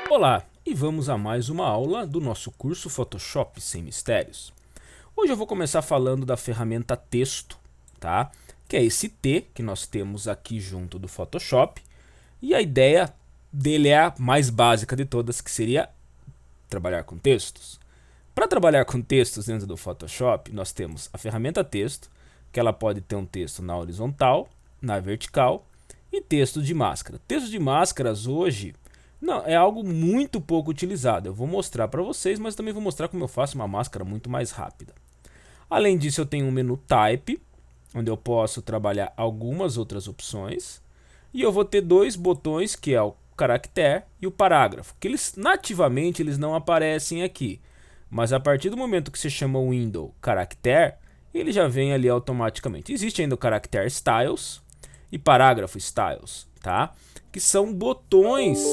Olá, e vamos a mais uma aula do nosso curso Photoshop Sem Mistérios. Hoje eu vou começar falando da ferramenta texto, tá? Que é esse T que nós temos aqui junto do Photoshop. E a ideia dele é a mais básica de todas, que seria trabalhar com textos. Para trabalhar com textos dentro do Photoshop, nós temos a ferramenta texto, que ela pode ter um texto na horizontal, na vertical e texto de máscara. Texto de máscaras hoje não, é algo muito pouco utilizado. Eu vou mostrar para vocês, mas também vou mostrar como eu faço uma máscara muito mais rápida. Além disso, eu tenho um menu Type, onde eu posso trabalhar algumas outras opções. E eu vou ter dois botões, que é o caractere e o parágrafo, que eles nativamente eles não aparecem aqui. Mas a partir do momento que você chama o window caractere, ele já vem ali automaticamente. Existe ainda o caractere styles e parágrafo styles, tá? Que são botões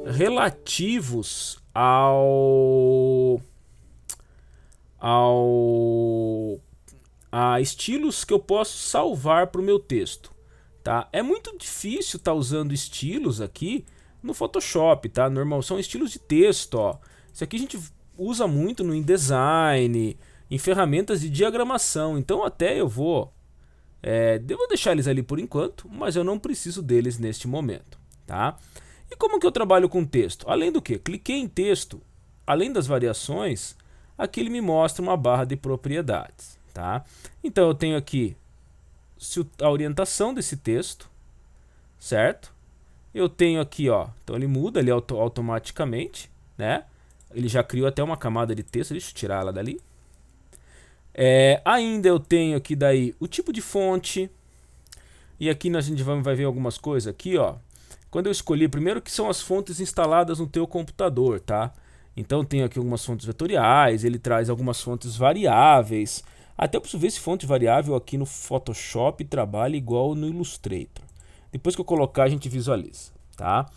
relativos a estilos que eu posso salvar para o meu texto, tá? É muito difícil estar usando estilos aqui no Photoshop, tá? Normal são estilos de texto, ó. Isso aqui a gente usa muito no InDesign, em ferramentas de diagramação. Então até eu vou deixar eles ali por enquanto, mas eu não preciso deles neste momento, tá? E como que eu trabalho com texto? Além do que? Cliquei em texto, além das variações, aqui ele me mostra uma barra de propriedades, tá? Então eu tenho aqui a orientação desse texto, certo? Eu tenho aqui, ó, então ele muda ali automaticamente, né? Ele já criou até uma camada de texto, deixa eu tirar ela dali. Ainda eu tenho aqui daí o tipo de fonte, e aqui a gente vai ver algumas coisas aqui, ó. Quando eu escolhi, primeiro que são as fontes instaladas no teu computador, tá? Então tem aqui algumas fontes vetoriais, ele traz algumas fontes variáveis. Até eu preciso ver se fonte variável aqui no Photoshop trabalha igual no Illustrator. Depois que eu colocar a gente visualiza, tá?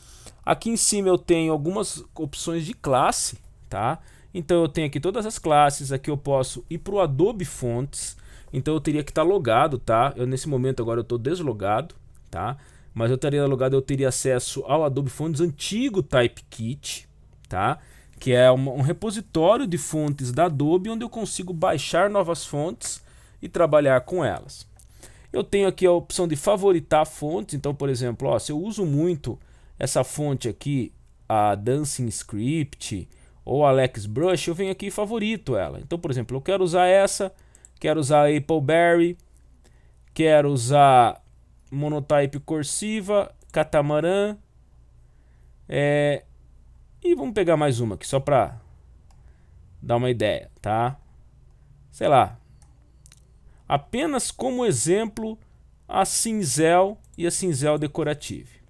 Aqui em cima eu tenho algumas opções de classe, tá? Então eu tenho aqui todas as classes, aqui eu posso ir para o Adobe Fonts. Então eu teria que estar logado, tá? Nesse momento agora eu estou deslogado, tá? Mas eu estaria logado, eu teria acesso ao Adobe Fonts antigo Typekit, tá? Que é um repositório de fontes da Adobe, onde eu consigo baixar novas fontes e trabalhar com elas. Eu tenho aqui a opção de favoritar fontes, então por exemplo, ó, se eu uso muito essa fonte aqui, a Dancing Script ou a Alex Brush, eu venho aqui e favorito ela. Então por exemplo, eu quero usar essa, quero usar a Appleberry, quero usar Monotype Cursiva, Catamaran, e vamos pegar mais uma aqui só para dar uma ideia, tá? Sei lá, apenas como exemplo a Cinzel e a Cinzel Decorative.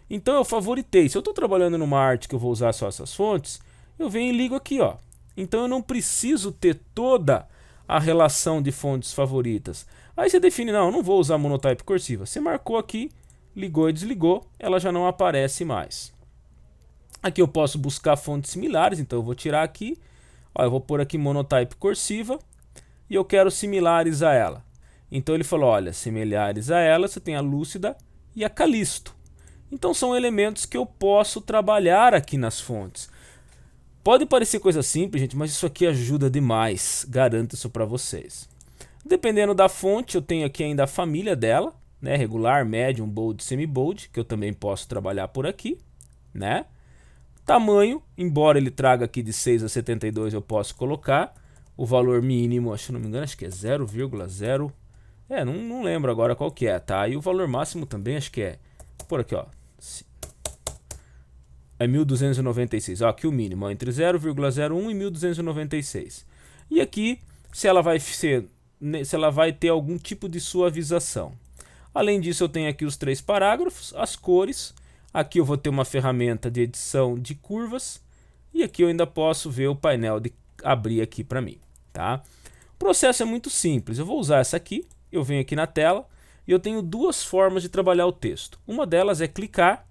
Então eu favoritei. Se eu estou trabalhando numa arte que eu vou usar só essas fontes, eu venho e ligo aqui, ó. Então eu não preciso ter toda a relação de fontes favoritas. Aí você define, não, eu não vou usar Monotype Cursiva. Você marcou aqui, ligou e desligou, ela já não aparece mais. Aqui eu posso buscar fontes similares, então eu vou tirar aqui, ó, eu vou pôr aqui Monotype Cursiva e eu quero similares a ela. Então ele falou, olha, similares a ela, você tem a Lúcida e a Calisto. Então são elementos que eu posso trabalhar aqui nas fontes. Pode parecer coisa simples, gente, mas isso aqui ajuda demais, garanto isso para vocês. Dependendo da fonte, eu tenho aqui ainda a família dela, né, regular, medium, bold, semi-bold, que eu também posso trabalhar por aqui, né? Tamanho, embora ele traga aqui de 6 a 72, eu posso colocar. O valor mínimo, acho que não me engano, acho que é 0,0. Não lembro agora qual que é, tá? E o valor máximo também, acho que é, por aqui, ó. É 1296, ó, aqui o mínimo, ó, entre 0,01 e 1296. E aqui, se ela vai ter algum tipo de suavização. Além disso, eu tenho aqui os 3 parágrafos, as cores. Aqui eu vou ter uma ferramenta de edição de curvas. E aqui eu ainda posso ver o painel de abrir aqui para mim, tá? O processo é muito simples. Eu vou usar essa aqui. Eu venho aqui na tela e eu tenho duas formas de trabalhar o texto. Uma delas é clicar.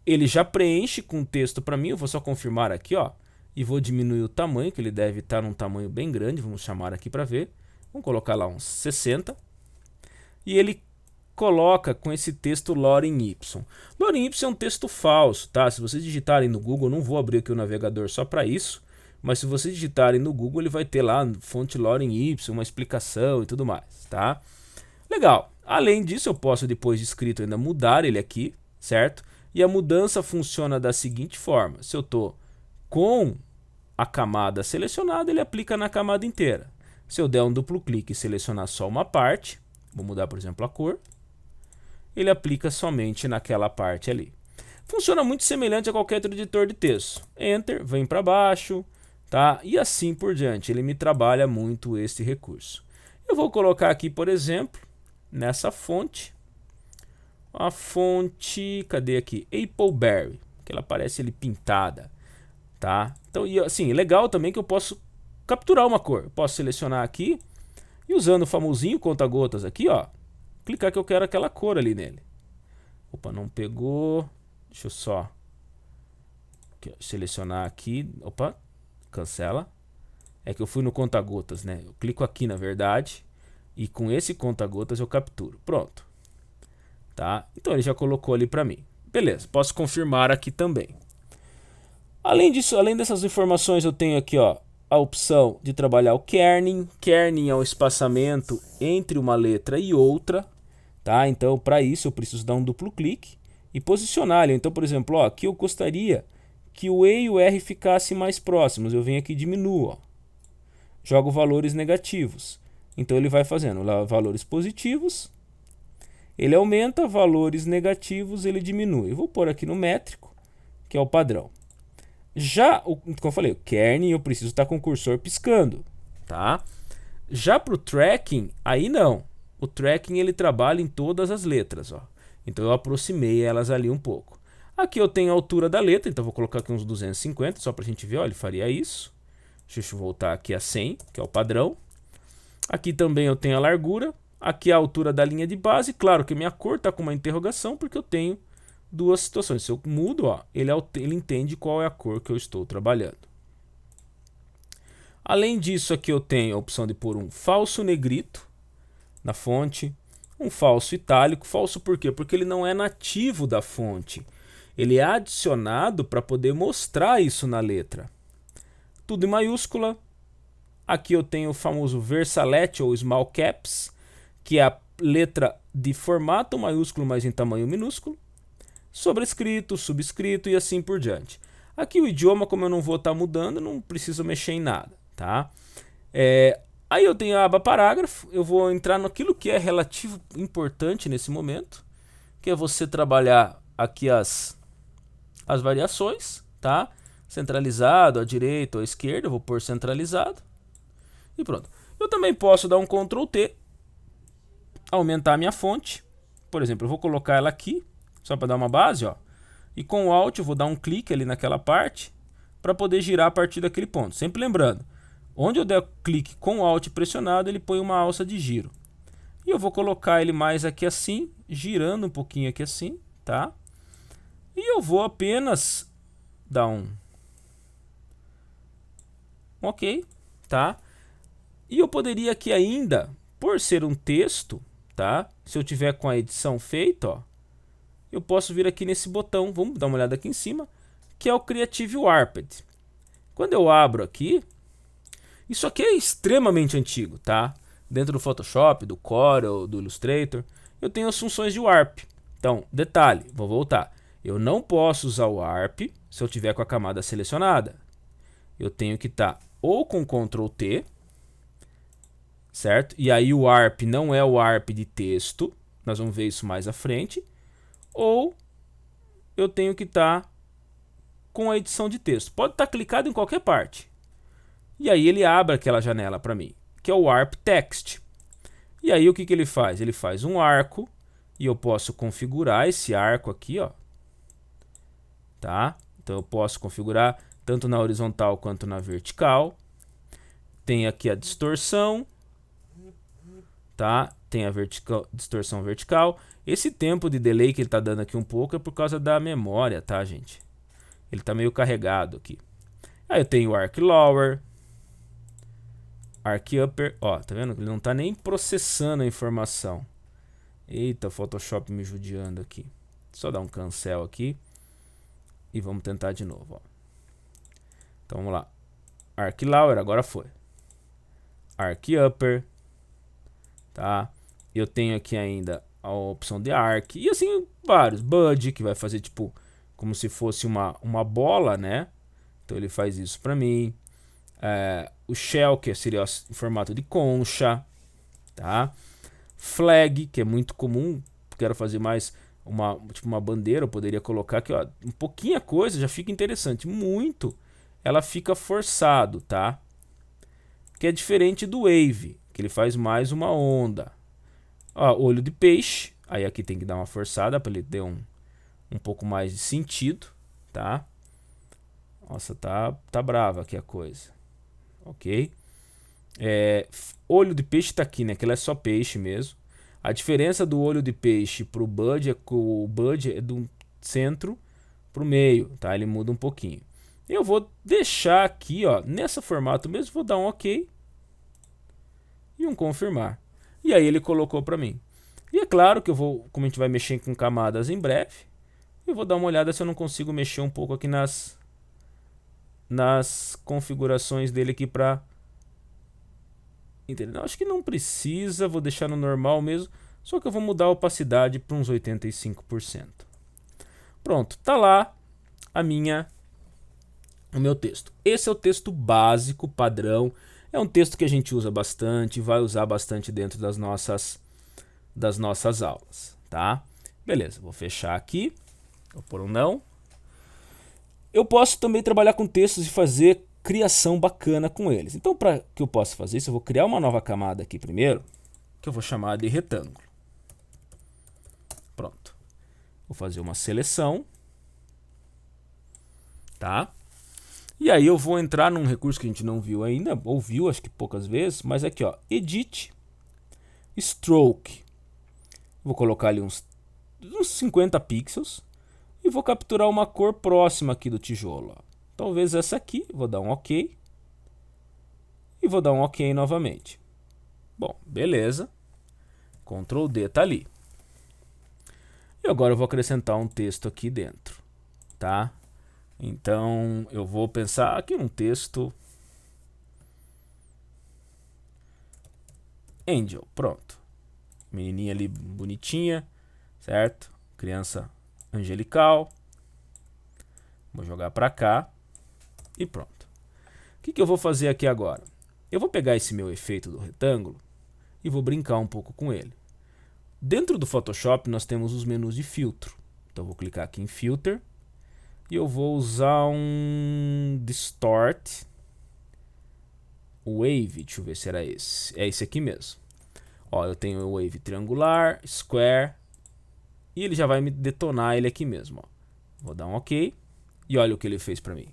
Ele já preenche com o texto para mim. Eu vou só confirmar aqui, ó. E vou diminuir o tamanho, que ele deve estar num tamanho bem grande. Vamos chamar aqui para ver. Vamos colocar lá uns 60. E ele coloca com esse texto Lorem Y. Agora em Y é um texto falso, tá? Se vocês digitarem no Google, não vou abrir aqui o navegador só para isso, mas se vocês digitarem no Google, ele vai ter lá fonte lore em Y, uma explicação e tudo mais, tá? Legal. Além disso, eu posso depois de escrito ainda mudar ele aqui, certo? E a mudança funciona da seguinte forma: se eu tô com a camada selecionada, ele aplica na camada inteira. Se eu der um duplo clique e selecionar só uma parte, vou mudar, por exemplo, a cor, ele aplica somente naquela parte ali. Funciona muito semelhante a qualquer outro editor de texto. Enter, vem para baixo, tá? E assim por diante. Ele me trabalha muito esse recurso. Eu vou colocar aqui, por exemplo, nessa fonte, a fonte, cadê aqui? Appleberry, que ela aparece ali pintada, tá? Então, e assim, legal também que eu posso capturar uma cor. Eu posso selecionar aqui e usando o famosinho conta-gotas aqui, ó, clicar que eu quero aquela cor ali nele. Opa, não pegou. Deixa eu só selecionar aqui. Opa, cancela. É que eu fui no conta-gotas, né? Eu clico aqui, na verdade, e com esse conta-gotas eu capturo. Pronto. Tá? Então ele já colocou ali para mim. Beleza, posso confirmar aqui também. Além disso, além dessas informações, eu tenho aqui, ó, a opção de trabalhar o kerning. Kerning é o espaçamento entre uma letra e outra, tá? Então, para isso eu preciso dar um duplo clique e posicionar ele. Então, por exemplo, ó, aqui eu gostaria que o E e o R ficassem mais próximos. Eu venho aqui e diminuo, ó. Jogo valores negativos. Então ele vai fazendo lá valores positivos, ele aumenta, valores negativos, ele diminui. Eu vou pôr aqui no métrico, que é o padrão. Já, como eu falei, o kerning eu preciso estar com o cursor piscando, tá? Já para o tracking, aí não. O tracking ele trabalha em todas as letras, ó. Então eu aproximei elas ali um pouco. Aqui eu tenho a altura da letra, então vou colocar aqui uns 250, só para a gente ver, ó, ele faria isso. Deixa eu voltar aqui a 100, que é o padrão. Aqui também eu tenho a largura. Aqui a altura da linha de base. Claro que minha cor está com uma interrogação, porque eu tenho duas situações. Se eu mudo, ó, ele entende qual é a cor que eu estou trabalhando. Além disso, aqui eu tenho a opção de pôr um falso negrito na fonte, um falso itálico. Falso por quê? Porque ele não é nativo da fonte. Ele é adicionado para poder mostrar isso na letra. Tudo em maiúscula. Aqui eu tenho o famoso versalete ou small caps, que é a letra de formato maiúsculo, mas em tamanho minúsculo. Sobrescrito, subscrito e assim por diante. Aqui o idioma, como eu não vou estar mudando, não preciso mexer em nada, tá? Aí eu tenho a aba parágrafo. Eu vou entrar naquilo que é relativo importante nesse momento, que é você trabalhar aqui as variações, tá? Centralizado, à direita ou à esquerda, eu vou pôr centralizado. E pronto. Eu também posso dar um Ctrl T, aumentar a minha fonte. Por exemplo, eu vou colocar ela aqui, só para dar uma base, ó. E com o Alt eu vou dar um clique ali naquela parte, para poder girar a partir daquele ponto. Sempre lembrando, onde eu der clique com o Alt pressionado, ele põe uma alça de giro. E eu vou colocar ele mais aqui assim, girando um pouquinho aqui assim, tá? E eu vou apenas dar um OK, tá? E eu poderia aqui ainda, por ser um texto, tá? Se eu tiver com a edição feita, ó, eu posso vir aqui nesse botão, vamos dar uma olhada aqui em cima, que é o Creative Warped. Quando eu abro aqui, isso aqui é extremamente antigo, tá? Dentro do Photoshop, do Corel, do Illustrator, eu tenho as funções de Warp. Então, detalhe, vou voltar. Eu não posso usar o Warp se eu tiver com a camada selecionada. Eu tenho que estar ou com Ctrl T, certo? E aí o Warp não é o Warp de texto, nós vamos ver isso mais à frente. Ou eu tenho que estar com a edição de texto. Pode estar clicado em qualquer parte. E aí ele abre aquela janela para mim, que é o Warp Text. E aí o que ele faz? Ele faz um arco, e eu posso configurar esse arco aqui, ó. Tá? Então eu posso configurar tanto na horizontal quanto na vertical. Tem aqui a distorção, tá? Tem a distorção vertical. Esse tempo de delay que ele está dando aqui um pouco é por causa da memória, tá, gente? Ele está meio carregado aqui. Aí eu tenho o Arc Lower, Arc Upper. Ó, tá vendo? Ele não está nem processando a informação. Eita, Photoshop me judiando aqui. Só dar um cancel aqui. E vamos tentar de novo, ó. Então vamos lá. ArcLower, agora foi. ArcUpper. Tá? Eu tenho aqui ainda a opção de Arc. E assim, vários. Bud, que vai fazer tipo como se fosse uma bola, né? Então ele faz isso para mim. O Shell, que seria em formato de concha. Tá? Flag, que é muito comum. Quero fazer mais tipo uma bandeira. Eu poderia colocar aqui, ó, um pouquinho coisa, já fica interessante. Muito, ela fica forçado, tá? Que é diferente do Wave, que ele faz mais uma onda. Ó, olho de peixe. Aí aqui tem que dar uma forçada para ele ter um pouco mais de sentido, tá? Nossa, tá brava aqui a coisa. Ok? Olho de peixe tá aqui, né? Que ele é só peixe mesmo. A diferença do olho de peixe pro Bud é que o Bud é do centro pro meio, tá? Ele muda um pouquinho. Eu vou deixar aqui, ó, nesse formato mesmo, vou dar um OK e um confirmar. E aí ele colocou para mim. E é claro que eu vou, como a gente vai mexer com camadas em breve, eu vou dar uma olhada se eu não consigo mexer um pouco aqui nas configurações dele aqui para entender. Acho que não precisa, vou deixar no normal mesmo, só que eu vou mudar a opacidade para uns 85%. Pronto, tá lá o meu texto. Esse é o texto básico, padrão. É um texto que a gente usa bastante, vai usar bastante dentro das nossas aulas, tá? Beleza, vou fechar aqui, vou pôr um não. Eu posso também trabalhar com textos e fazer criação bacana com eles. Então, para que eu possa fazer isso, eu vou criar uma nova camada aqui primeiro, que eu vou chamar de retângulo. Pronto. Vou fazer uma seleção, tá? E aí eu vou entrar num recurso que a gente não viu ainda, ou viu acho que poucas vezes, mas aqui ó, Edit, Stroke. Vou colocar ali uns 50 pixels e vou capturar uma cor próxima aqui do tijolo. Ó. Talvez essa aqui, vou dar um OK. E vou dar um OK novamente. Bom, beleza. Ctrl D tá ali. E agora eu vou acrescentar um texto aqui dentro, tá? Então, eu vou pensar aqui num texto. Angel, pronto. Menininha ali bonitinha, certo? Criança angelical. Vou jogar para cá e pronto. O que eu vou fazer aqui agora? Eu vou pegar esse meu efeito do retângulo e vou brincar um pouco com ele. Dentro do Photoshop nós temos os menus de filtro. Então eu vou clicar aqui em Filter. E eu vou usar um Distort Wave, deixa eu ver se era esse. É esse aqui mesmo. Ó, eu tenho o Wave triangular, Square, e ele já vai me detonar ele aqui mesmo. Ó. Vou dar um OK, e olha o que ele fez para mim.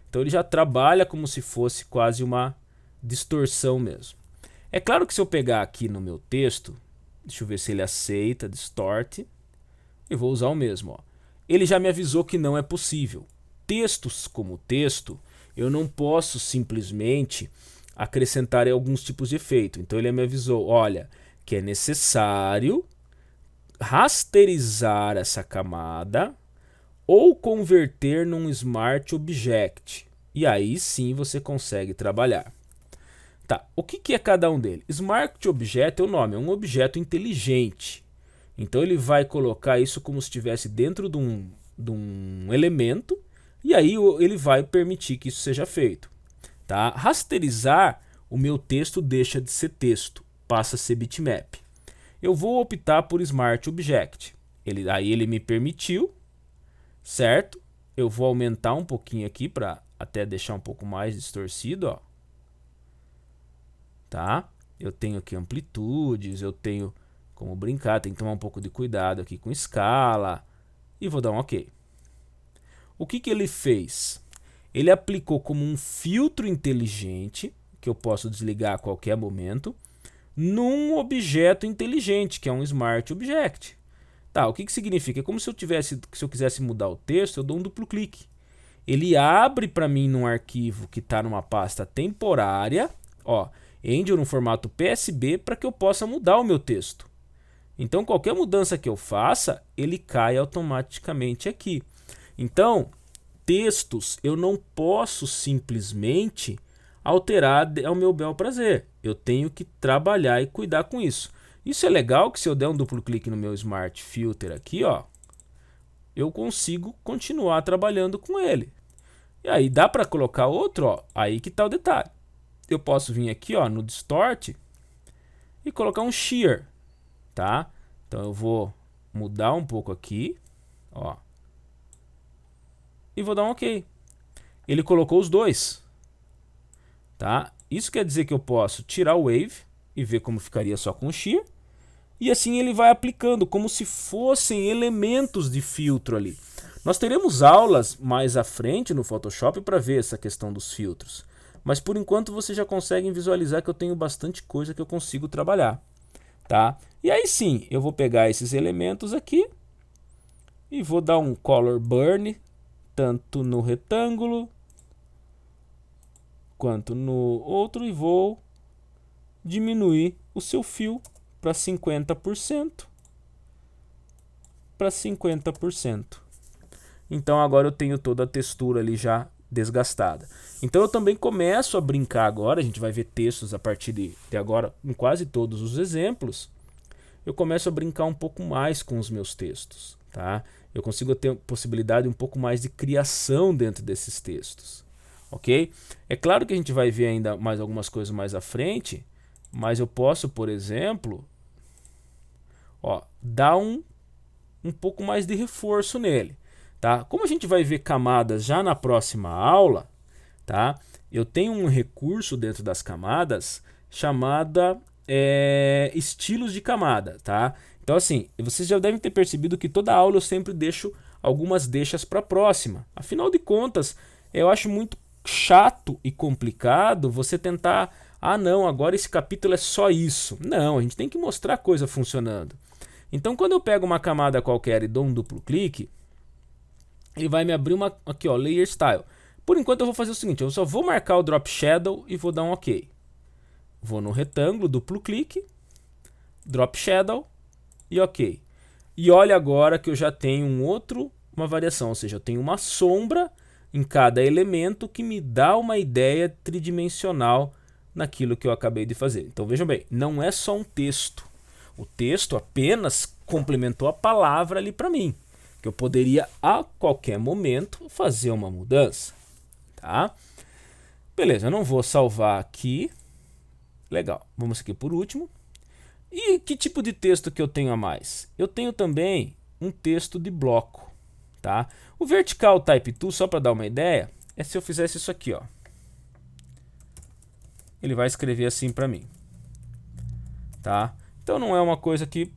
Então ele já trabalha como se fosse quase uma distorção mesmo. É claro que se eu pegar aqui no meu texto, deixa eu ver se ele aceita, Distort, eu vou usar o mesmo, ó. Ele já me avisou que não é possível. Textos como texto, eu não posso simplesmente acrescentar alguns tipos de efeito. Então ele me avisou, olha, que é necessário rasterizar essa camada ou converter num Smart Object. E aí sim você consegue trabalhar. Tá, o que é cada um deles? Smart Object é o nome, é um objeto inteligente. Então ele vai colocar isso como se estivesse dentro de um elemento e aí ele vai permitir que isso seja feito. Tá? Rasterizar, o meu texto deixa de ser texto, passa a ser bitmap. Eu vou optar por Smart Object. Aí ele me permitiu, certo? Eu vou aumentar um pouquinho aqui para até deixar um pouco mais distorcido. Ó. Tá? Eu tenho aqui amplitudes, eu tenho como brincar, tem que tomar um pouco de cuidado aqui com escala. E vou dar um OK. O que ele fez? Ele aplicou como um filtro inteligente, que eu posso desligar a qualquer momento, num objeto inteligente, que é um Smart Object. Tá, o que significa? É como se eu quisesse mudar o texto, eu dou um duplo clique. Ele abre para mim num arquivo que está numa pasta temporária, ó, Angel no formato PSB, para que eu possa mudar o meu texto. Então qualquer mudança que eu faça, ele cai automaticamente aqui. Então, textos eu não posso simplesmente alterar ao meu bel prazer. Eu tenho que trabalhar e cuidar com isso. Isso é legal que se eu der um duplo clique no meu Smart Filter aqui, ó, eu consigo continuar trabalhando com ele. E aí dá para colocar outro, ó, aí que tá o detalhe. Eu posso vir aqui, ó, no Distort e colocar um Shear, tá? Então eu vou mudar um pouco aqui, ó, e vou dar um OK. Ele colocou os dois, tá? Isso quer dizer que eu posso tirar o Wave e ver como ficaria só com o Shear. E assim ele vai aplicando como se fossem elementos de filtro ali. Nós teremos aulas mais à frente no Photoshop para ver essa questão dos filtros. Mas por enquanto vocês já conseguem visualizar que eu tenho bastante coisa que eu consigo trabalhar, tá? E aí sim, eu vou pegar esses elementos aqui e vou dar um Color Burn, tanto no retângulo quanto no outro, e vou diminuir o seu fio para 50%. Para 50%. Então agora eu tenho toda a textura ali já desgastada. Então eu também começo a brincar agora, a gente vai ver textos a partir de agora em quase todos os exemplos. Eu começo a brincar um pouco mais com os meus textos, tá? Eu consigo ter possibilidade um pouco mais de criação dentro desses textos, ok? É claro que a gente vai ver ainda mais algumas coisas mais à frente, mas eu posso, por exemplo, ó, dar um pouco mais de reforço nele, tá? Como a gente vai ver camadas já na próxima aula, tá? Eu tenho um recurso dentro das camadas chamada estilos de camada, tá? Então assim, vocês já devem ter percebido que toda aula eu sempre deixo algumas deixas para a próxima. Afinal de contas, eu acho muito chato e complicado você tentar, ah não, agora esse capítulo é só isso. Não, a gente tem que mostrar a coisa funcionando. Então quando eu pego uma camada qualquer e dou um duplo clique, ele vai me abrir uma aqui, ó, Layer Style. Por enquanto eu vou fazer o seguinte, eu só vou marcar o Drop Shadow e vou dar um OK. Vou no retângulo, duplo clique, Drop Shadow e OK. E olha agora que eu já tenho uma variação, ou seja, eu tenho uma sombra em cada elemento que me dá uma ideia tridimensional naquilo que eu acabei de fazer. Então vejam bem, não é só um texto. O texto apenas complementou a palavra ali para mim, que eu poderia a qualquer momento fazer uma mudança, tá? Beleza, eu não vou salvar aqui. Legal, vamos aqui por último. E que tipo de texto que eu tenho a mais? Eu tenho também um texto de bloco, tá? O Vertical Type Tool, só para dar uma ideia, é se eu fizesse isso aqui, ó. Ele vai escrever assim para mim, tá? Então não é uma coisa que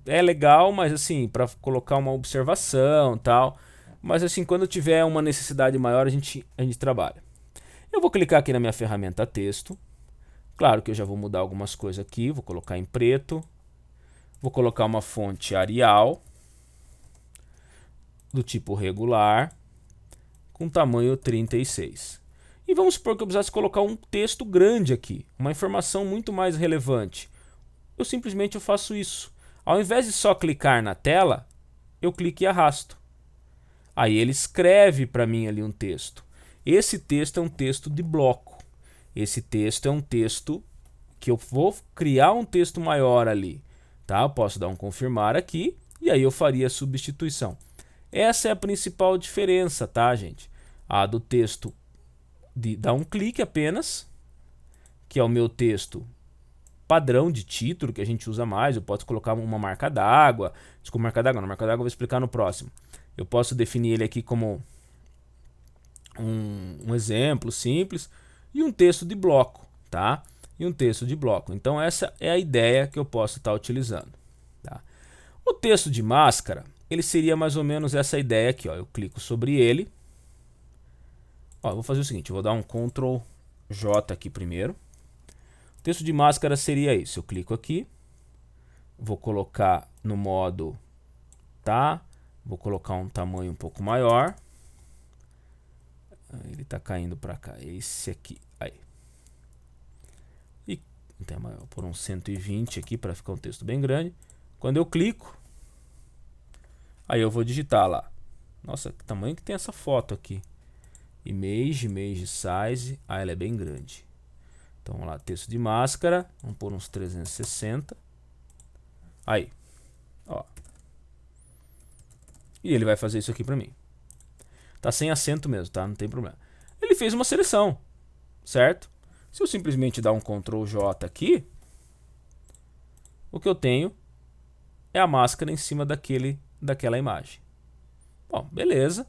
é legal, mas assim, para colocar uma observação e tal. Mas assim, quando tiver uma necessidade maior, a gente trabalha. Eu vou clicar aqui na minha ferramenta texto. Claro que eu já vou mudar algumas coisas aqui. Vou colocar em preto. Vou colocar uma fonte Arial, do tipo regular, com tamanho 36. E vamos supor que eu precisasse colocar um texto grande aqui, uma informação muito mais relevante. Eu simplesmente faço isso. Ao invés de só clicar na tela, eu clico e arrasto. Aí ele escreve para mim ali um texto. Esse texto é um texto de bloco. Esse texto é um texto que eu vou criar um texto maior ali, tá? Eu posso dar um confirmar aqui e aí eu faria a substituição. Essa é a principal diferença, tá, gente? A do texto de dar um clique apenas, que é o meu texto padrão de título que a gente usa mais. Eu posso colocar uma marca d'água. Desculpa, marca d'água. Marca d'água eu vou explicar no próximo. Eu posso definir ele aqui como um exemplo simples e um texto de bloco, tá? E um texto de bloco. Então essa é a ideia que eu posso estar utilizando, tá? O texto de máscara, ele seria mais ou menos essa ideia aqui, ó. Eu clico sobre ele. Ó, eu vou fazer o seguinte, eu vou dar um Ctrl J aqui primeiro. O texto de máscara seria isso. Eu clico aqui, vou colocar no modo tá, vou colocar um tamanho um pouco maior. Ele está caindo para cá, esse aqui, aí. E então, vou pôr um 120 aqui para ficar um texto bem grande. Quando eu clico, aí eu vou digitar lá. Nossa, que tamanho que tem essa foto aqui. Image size. Ah, ela é bem grande. Então vamos lá, texto de máscara. Vamos pôr uns 360. Aí, ó. E ele vai fazer isso aqui pra mim. Tá sem acento mesmo, tá? Não tem problema. Ele fez uma seleção, certo? Se eu simplesmente dar um Ctrl J aqui, o que eu tenho é a máscara em cima daquela imagem. Bom, beleza.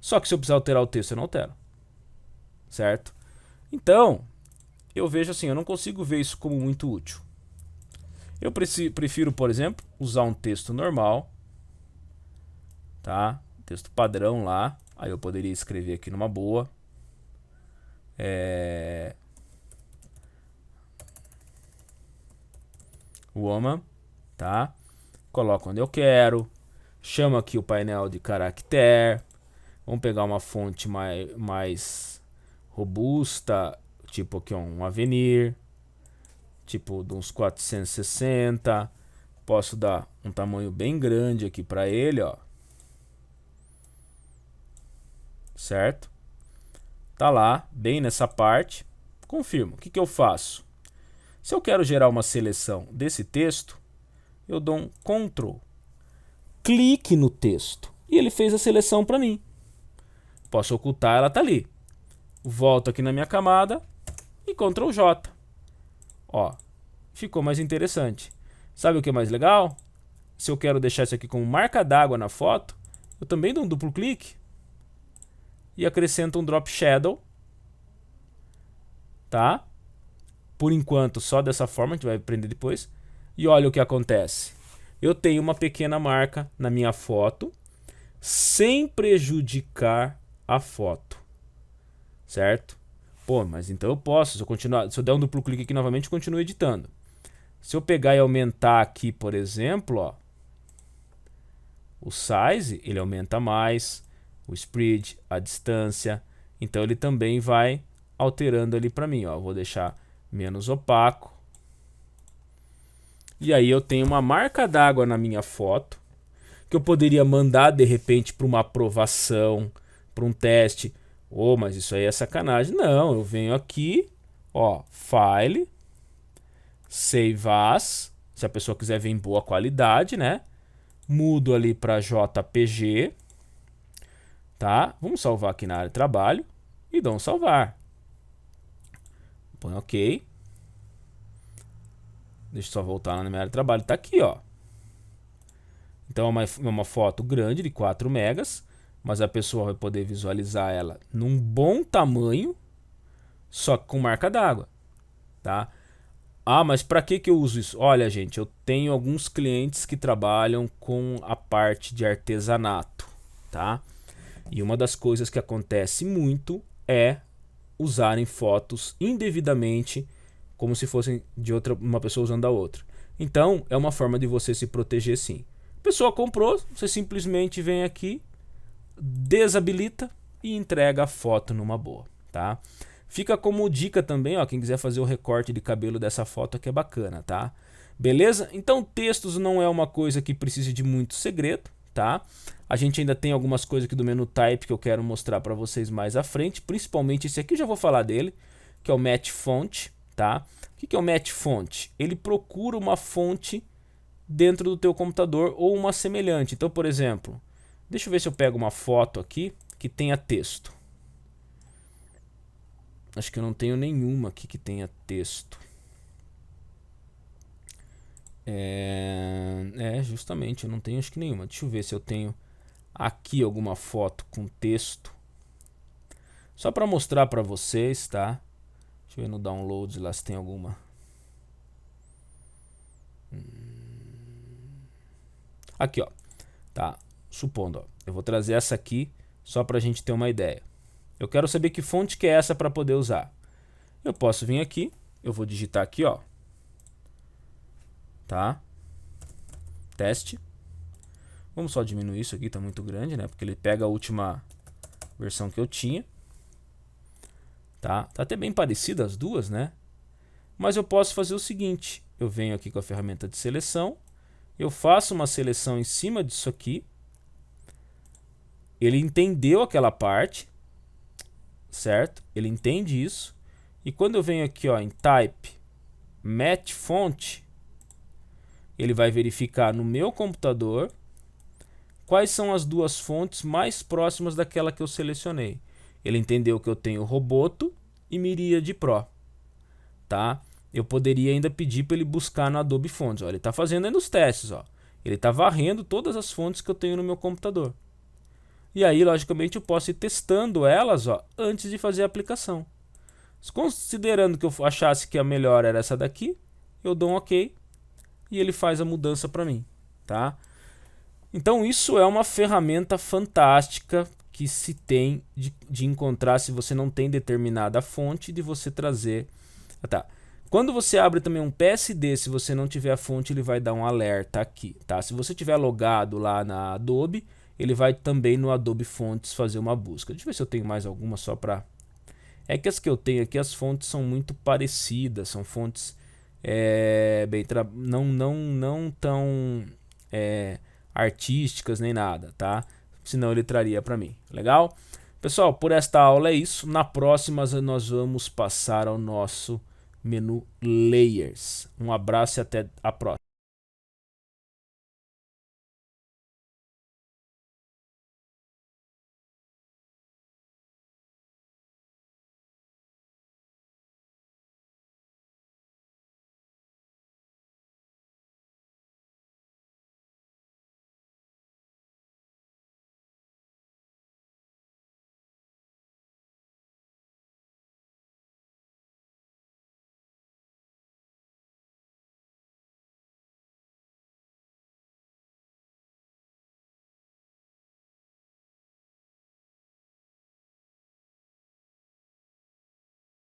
Só que se eu precisar alterar o texto, eu não altero. Certo? Então, eu vejo assim, eu não consigo ver isso como muito útil. Eu prefiro, por exemplo, usar um texto normal, tá? Texto padrão lá. Aí eu poderia escrever aqui numa boa. Woman, tá? Coloco onde eu quero. Chamo aqui o painel de caractere. Vamos pegar uma fonte mais robusta, tipo aqui um Avenir, tipo de uns 460. Posso dar um tamanho bem grande aqui para ele, ó. Certo? Tá lá, bem nessa parte. Confirmo. O que eu faço? Se eu quero gerar uma seleção desse texto, eu dou um Ctrl, clique no texto e ele fez a seleção para mim. Posso ocultar, ela tá ali. Volto aqui na minha camada e Ctrl J. Ó, ficou mais interessante. Sabe o que é mais legal? Se eu quero deixar isso aqui como marca d'água na foto, eu também dou um duplo clique e acrescento um Drop Shadow, tá? Por enquanto, só dessa forma, a gente vai aprender depois. E olha o que acontece. Eu tenho uma pequena marca na minha foto, sem prejudicar a foto. Certo? Pô, mas então eu posso, se eu der um duplo clique aqui novamente, eu continuo editando. Se eu pegar e aumentar aqui, por exemplo, ó, o size, ele aumenta mais, o spread, a distância. Então ele também vai alterando ali para mim, ó. Eu vou deixar menos opaco. E aí eu tenho uma marca d'água na minha foto, que eu poderia mandar de repente para uma aprovação, para um teste. Oh, mas isso aí é sacanagem. Não, eu venho aqui, ó, File, Save As, se a pessoa quiser ver em boa qualidade, né? Mudo ali para JPG, tá? Vamos salvar aqui na área de trabalho e dou um salvar. Põe OK. Deixa eu só voltar lá na minha área de trabalho. Tá aqui, ó. Então é uma foto grande de 4 megas, mas a pessoa vai poder visualizar ela num bom tamanho, só com marca d'água, tá? Ah, mas para que eu uso isso? Olha, gente, eu tenho alguns clientes que trabalham com a parte de artesanato, tá? E uma das coisas que acontece muito é usarem fotos indevidamente, como se fossem de uma pessoa usando a outra. Então, é uma forma de você se proteger, sim. A pessoa comprou, você simplesmente vem aqui, desabilita e entrega a foto numa boa, tá? Fica como dica também, ó, quem quiser fazer o recorte de cabelo dessa foto aqui é bacana, tá? Beleza? Então, textos não é uma coisa que precise de muito segredo, tá? A gente ainda tem algumas coisas aqui do menu Type que eu quero mostrar para vocês mais à frente, principalmente esse aqui, eu já vou falar dele, que é o Match Font, tá? O que é o Match Font? Ele procura uma fonte dentro do teu computador ou uma semelhante. Então, por exemplo, deixa eu ver se eu pego uma foto aqui que tenha texto. Acho que eu não tenho nenhuma aqui que tenha texto. Justamente, eu não tenho acho que nenhuma. Deixa eu ver se eu tenho aqui alguma foto com texto. Só para mostrar para vocês, tá? Deixa eu ver no Downloads lá se tem alguma. Aqui, ó. Tá, supondo, ó. Eu vou trazer essa aqui só para a gente ter uma ideia. Eu quero saber que fonte que é essa para poder usar. Eu posso vir aqui, eu vou digitar aqui, ó. Tá? Teste. Vamos só diminuir isso aqui, tá muito grande, né? Porque ele pega a última versão que eu tinha. Tá? Tá até bem parecida as duas, né? Mas eu posso fazer o seguinte. Eu venho aqui com a ferramenta de seleção. eu faço uma seleção em cima disso aqui. Ele entendeu aquela parte, certo? Ele entende isso. E quando eu venho aqui, ó, em Type, Match Font, ele vai verificar no meu computador quais são as duas fontes mais próximas daquela que eu selecionei. Ele entendeu que eu tenho Roboto e Myriad Pro, tá? Eu poderia ainda pedir para ele buscar no Adobe Fonts. Ó, ele está fazendo aí nos testes, ó. Ele está varrendo todas as fontes que eu tenho no meu computador. E aí, logicamente, eu posso ir testando elas, ó, antes de fazer a aplicação. Considerando que eu achasse que a melhor era essa daqui, eu dou um OK e ele faz a mudança para mim, tá? Então isso é uma ferramenta fantástica que se tem de encontrar se você não tem determinada fonte, de você trazer. Tá. Quando você abre também um PSD, se você não tiver a fonte, ele vai dar um alerta aqui, tá? Se você tiver logado lá na Adobe, ele vai também no Adobe Fontes fazer uma busca. Deixa eu ver se eu tenho mais alguma só para... É que as que eu tenho aqui, as fontes são muito parecidas, são fontes não tão artísticas nem nada, tá? Senão ele traria para mim. Legal? Pessoal, por esta aula é isso. Na próxima nós vamos passar ao nosso menu Layers. Um abraço e até a próxima.